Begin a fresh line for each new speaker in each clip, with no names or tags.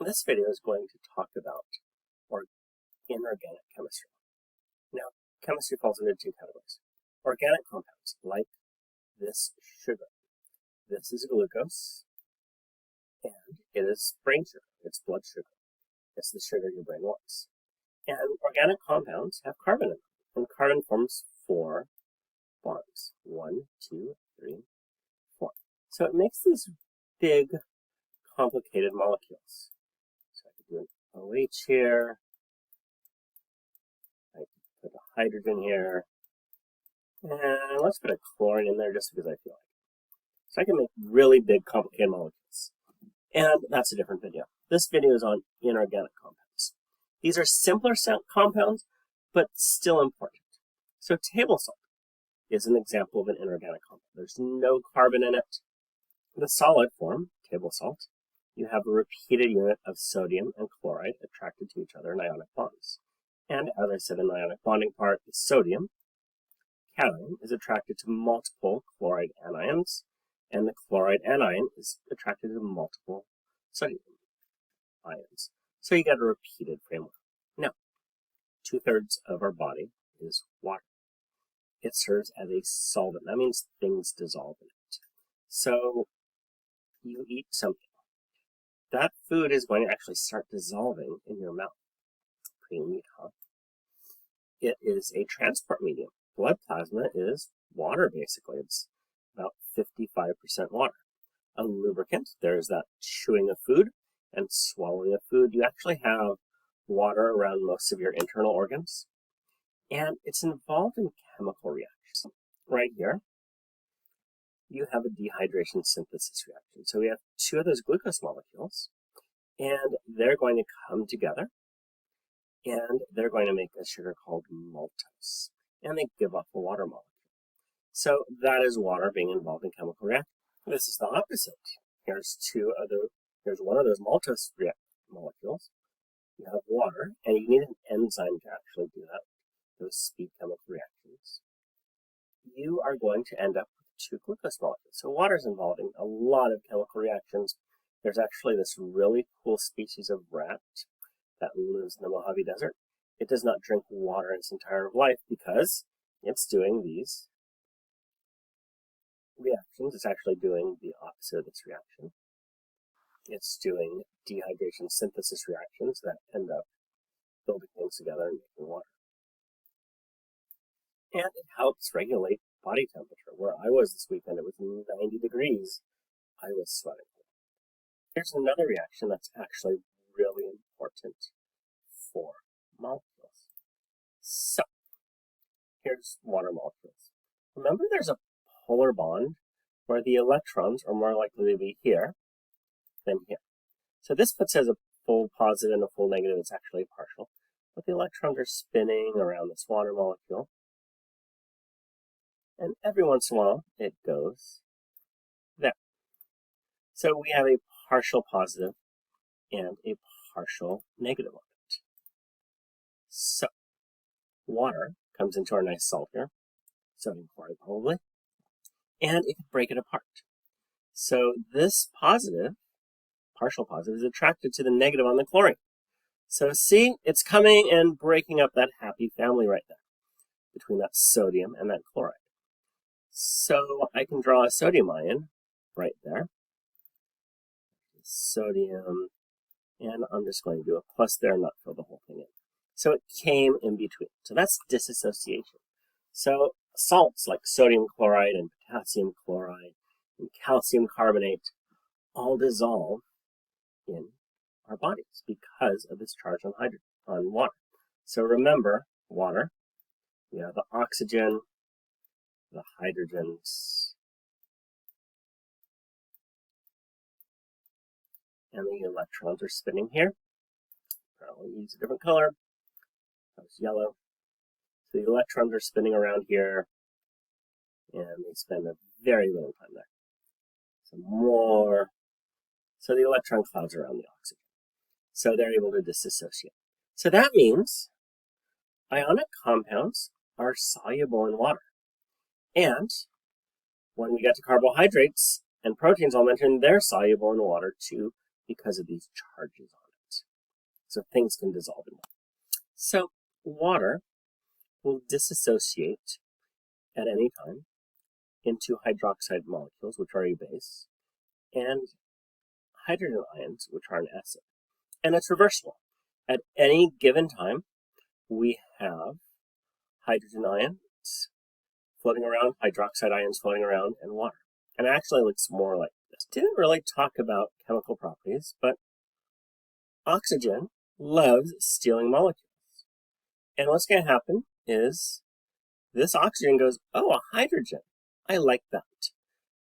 This video is going to talk about inorganic chemistry. Now, chemistry falls into two categories. Organic compounds, like this sugar. This is glucose, and it is brain sugar. It's blood sugar. It's the sugar your brain wants. And organic compounds have carbon in them, and carbon forms 4 bonds. 1, 2, 3, 4. So it makes these big, complicated molecules. So I could do an OH here. I could put a hydrogen here. And let's put a chlorine in there just because I feel like it. So I can make really big, complicated molecules. And that's a different video. This video is on inorganic compounds. These are simpler compounds, but still important. So table salt is an example of an inorganic compound. There's no carbon in it. In the solid form, table salt, you have a repeated unit of sodium and chloride attracted to each other in ionic bonds. And as I said in the ionic bonding part, the sodium cation is attracted to multiple chloride anions, and the chloride anion is attracted to multiple sodium ions. So you get a repeated framework. Now, 2/3 of our body is water. It serves as a solvent. That means things dissolve in it. So you eat something. That food is going to actually start dissolving in your mouth. Pretty neat, huh? It is a transport medium. Blood plasma is water, basically. It's about 55% water. A lubricant, there's that chewing of food and swallowing of food. You actually have water around most of your internal organs. And it's involved in chemical reactions. Right here, you have a dehydration synthesis reaction. So we have 2 of those glucose molecules, and they're going to come together, and they're going to make a sugar called maltose, and they give off a water molecule. So that is water being involved in chemical reaction. This is the opposite. Here's one of those maltose molecules. You have water, and you need an enzyme to actually do that, those speed chemical reactions. You are going to end up with 2 glucose molecules. So water is involved in a lot of chemical reactions. There's actually this really cool species of rat that lives in the Mojave Desert. It does not drink water in its entire life because it's doing these reactions. It's actually doing the opposite of this reaction. It's doing dehydration synthesis reactions that end up building things together and making water. And it helps regulate body temperature. Where I was this weekend, it was 90 degrees. I was sweating. Here's another reaction that's actually really important for molecules. So, here's water molecules. Remember there's a polar bond where the electrons are more likely to be here than here. So this puts as a full positive and a full negative. It's actually partial. But the electrons are spinning around this water molecule. And every once in a while, it goes there. So we have a partial positive and a partial negative on it. So water comes into our nice salt here, sodium chloride probably, and it can break it apart. So this positive, partial positive, is attracted to the negative on the chlorine. So see, it's coming and breaking up that happy family right there between that sodium and that chloride. So I can draw a sodium ion right there. Sodium, and I'm just going to do a plus there and not fill the whole thing in. So it came in between. So that's dissociation. So salts like sodium chloride and potassium chloride and calcium carbonate all dissolve in our bodies because of this charge on water. So remember, water, we have the oxygen, the hydrogens, and the electrons are spinning here. Probably use a different color. That was yellow. So the electrons are spinning around here, and they spend a very little time there. So more. So the electron clouds around the oxygen. So they're able to dissociate. So that means ionic compounds are soluble in water. And when we get to carbohydrates and proteins, I'll mention they're soluble in water too because of these charges on so things can dissolve in water. So water will dissociate at any time into hydroxide molecules, which are a base, and hydrogen ions, which are an acid. And it's reversible. At any given time, we have hydrogen ions floating around, hydroxide ions floating around, and water. And it actually looks more like this. Didn't really talk about chemical properties, but oxygen loves stealing molecules. And what's going to happen is this oxygen goes, oh, a hydrogen. I like that.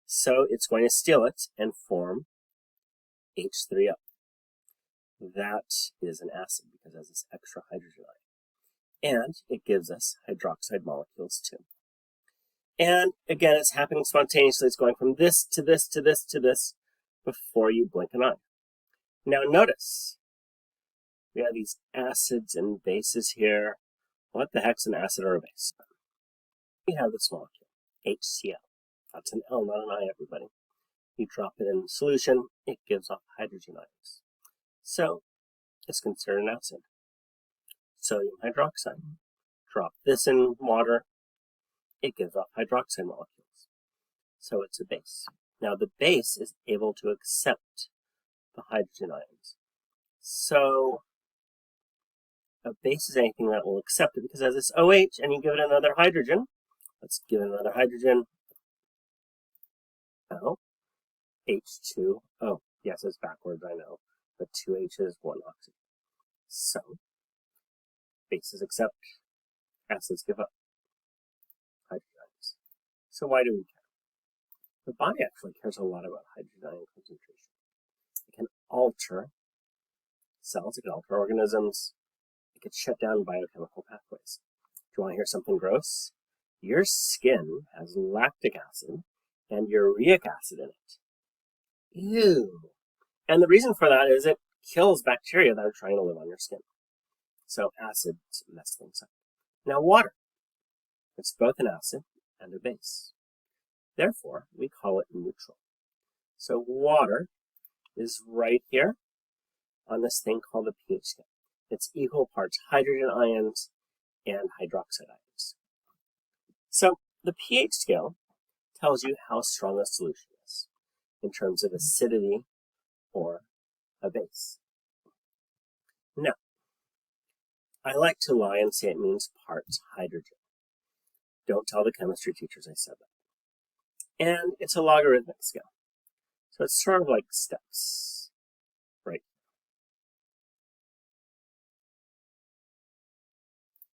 So it's going to steal it and form H3O. That is an acid because it has this extra hydrogen ion. And it gives us hydroxide molecules too. And again, it's happening spontaneously. It's going from this to this to this to this before you blink an eye. Now notice, we have these acids and bases here. What the heck's an acid or a base? We have this molecule, HCl. That's an L, not an I, everybody. You drop it in solution, it gives off hydrogen ions. So, it's considered an acid. Sodium hydroxide. Drop this in water, it gives off hydroxide molecules. So it's a base. Now the base is able to accept the hydrogen ions. So a base is anything that will accept it because it has this OH and you give it another hydrogen. Let's give it another hydrogen. Oh, H2O. Yes, it's backwards, I know. But 2 H's, 1 oxygen. So bases accept, acids give up hydrogen ions. So why do we care? The body actually cares a lot about hydrogen ion concentration. It can alter cells, it can alter organisms, it can shut down biochemical pathways. Do you want to hear something gross? Your skin has lactic acid and uric acid in it. Ew. And the reason for that is it kills bacteria that are trying to live on your skin. So acids mess things up. Now water. It's both an acid and a base. Therefore, we call it neutral. So water is right here on this thing called the pH scale. It's equal parts hydrogen ions and hydroxide ions. So the pH scale tells you how strong a solution is in terms of acidity or a base. Now, I like to lie and say it means parts hydrogen. Don't tell the chemistry teachers I said that. And it's a logarithmic scale. So it's sort of like steps, right?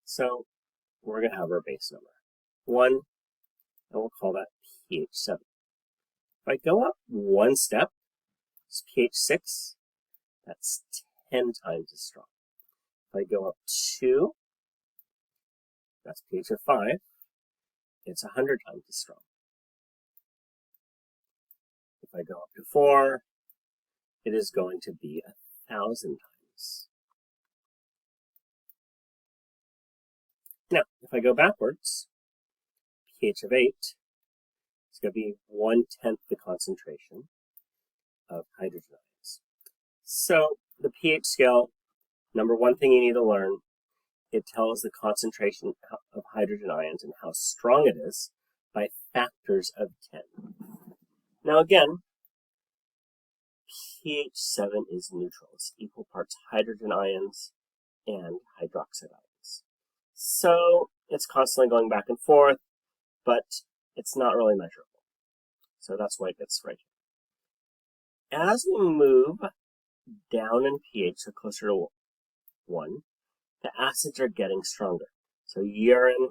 So we're going to have our base number, 1, and we'll call that pH 7. If I go up 1 step, it's pH 6, that's 10 times as strong. If I go up 2, that's pH of 5, it's 100 times as strong. If I go up to 4, it is going to be 1,000 times. Now, if I go backwards, pH of 8, it's going to be 1/10 the concentration of hydrogen ions. So the pH scale, number one thing you need to learn, it tells the concentration of hydrogen ions and how strong it is by factors of 10. Now again, pH 7 is neutral. It's equal parts hydrogen ions and hydroxide ions. So it's constantly going back and forth, but it's not really measurable. So that's why it gets right here. As we move down in pH, so closer to 1, the acids are getting stronger. So urine,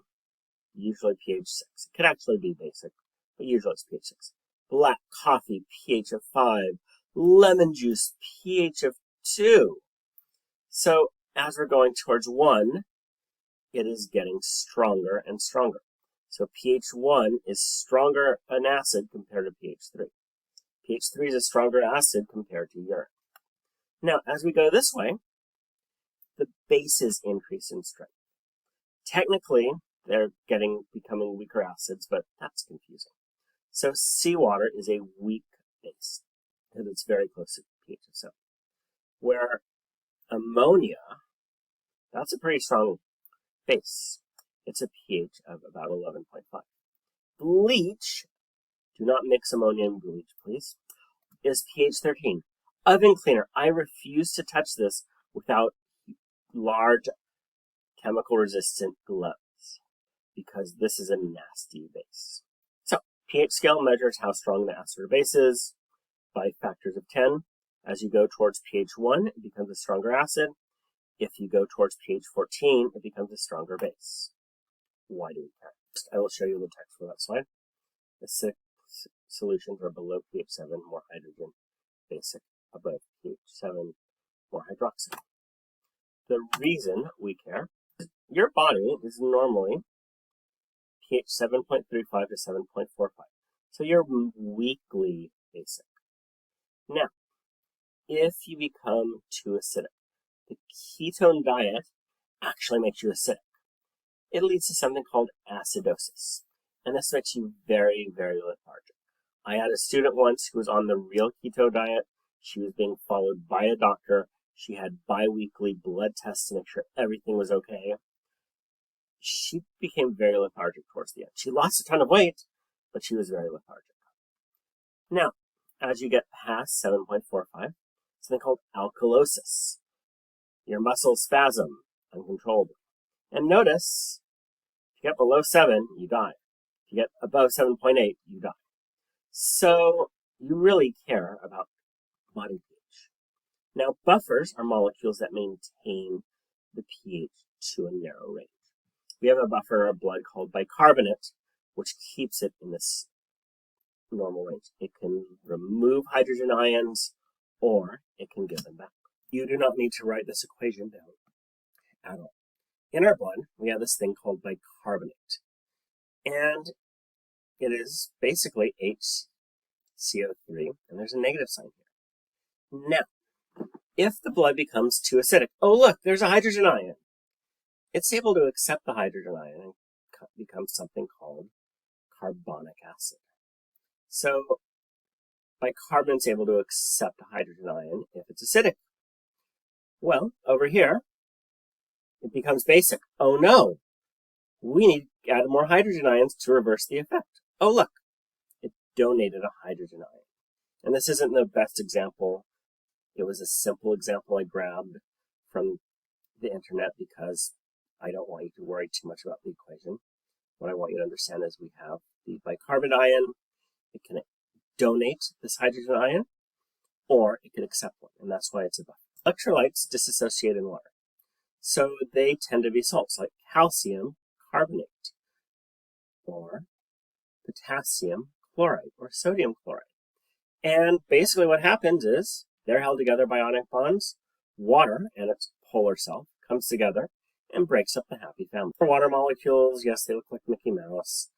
usually pH 6. It could actually be basic, but usually it's pH 6. Black coffee, pH of 5. Lemon juice, pH of 2. So as we're going towards 1, it is getting stronger and stronger. So pH 1 is stronger an acid compared to pH 3. pH 3 is a stronger acid compared to urine. Now, as we go this way, the bases increase in strength. Technically, they're becoming weaker acids, but that's confusing. So seawater is a weak base, because it's very close to pH of 7. Where ammonia, that's a pretty strong base. It's a pH of about 11.5. Bleach, do not mix ammonia and bleach, please, is pH 13. Oven cleaner, I refuse to touch this without large chemical resistant gloves because this is a nasty base. So, pH scale measures how strong the acid or base is by factors of 10. As you go towards pH 1, it becomes a stronger acid. If you go towards pH 14, it becomes a stronger base. Why do we care? I will show you the text for that slide. Acidic solutions are below pH 7, more hydrogen. Basic, above pH 7, more hydroxide. The reason we care, your body is normally pH 7.35 to 7.45. So you're weakly basic. Now, if you become too acidic, the ketone diet actually makes you acidic. It leads to something called acidosis. And this makes you very, very lethargic. I had a student once who was on the real keto diet. She was being followed by a doctor. She had bi-weekly blood tests to make sure everything was okay. She became very lethargic towards the end. She lost a ton of weight, but she was very lethargic. Now, as you get past 7.45, something called alkalosis. Your muscles spasm uncontrollably. And notice, if you get below 7, you die. If you get above 7.8, you die. So you really care about body pH. Now, buffers are molecules that maintain the pH to a narrow range. We have a buffer in our blood called bicarbonate, which keeps it in this normal range. It can remove hydrogen ions, or it can give them back. You do not need to write this equation down at all. In our blood, we have this thing called bicarbonate. And it is basically HCO3, and there's a negative sign here. Now, if the blood becomes too acidic, oh look, there's a hydrogen ion. It's able to accept the hydrogen ion and becomes something called carbonic acid. So, bicarbonate's able to accept a hydrogen ion if it's acidic. Well, over here, it becomes basic. Oh no, we need to add more hydrogen ions to reverse the effect. Oh look, it donated a hydrogen ion. And this isn't the best example. It was a simple example I grabbed from the internet because I don't want you to worry too much about the equation. What I want you to understand is we have the bicarbonate ion. It can donate this hydrogen ion, or it can accept one, and that's why it's a buffer. Electrolytes dissociate in water. So they tend to be salts like calcium carbonate, or potassium chloride, or sodium chloride. And basically what happens is they're held together by ionic bonds. Water and its polar self comes together and breaks up the happy family. For water molecules, yes, they look like Mickey Mouse.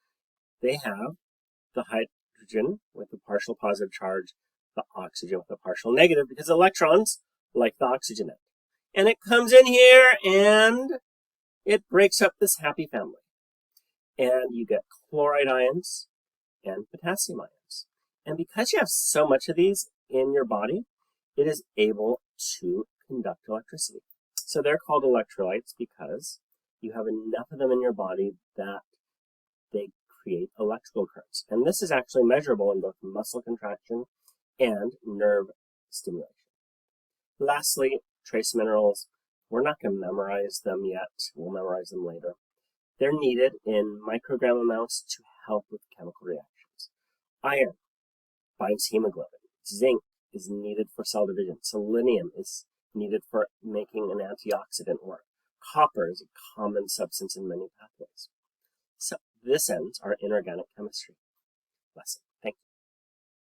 They have the hydrogen with a partial positive charge, the oxygen with a partial negative, because electrons like the oxygen end. And it comes in here and it breaks up this happy family. And you get chloride ions and potassium ions. And because you have so much of these in your body, it is able to conduct electricity. So they're called electrolytes because you have enough of them in your body that they create electrical currents. And this is actually measurable in both muscle contraction and nerve stimulation. Lastly, trace minerals. We're not going to memorize them yet. We'll memorize them later. They're needed in microgram amounts to help with chemical reactions. Iron binds hemoglobin. Zinc is needed for cell division. Selenium is needed for making an antioxidant work. Copper is a common substance in many pathways. So this ends our inorganic chemistry lesson.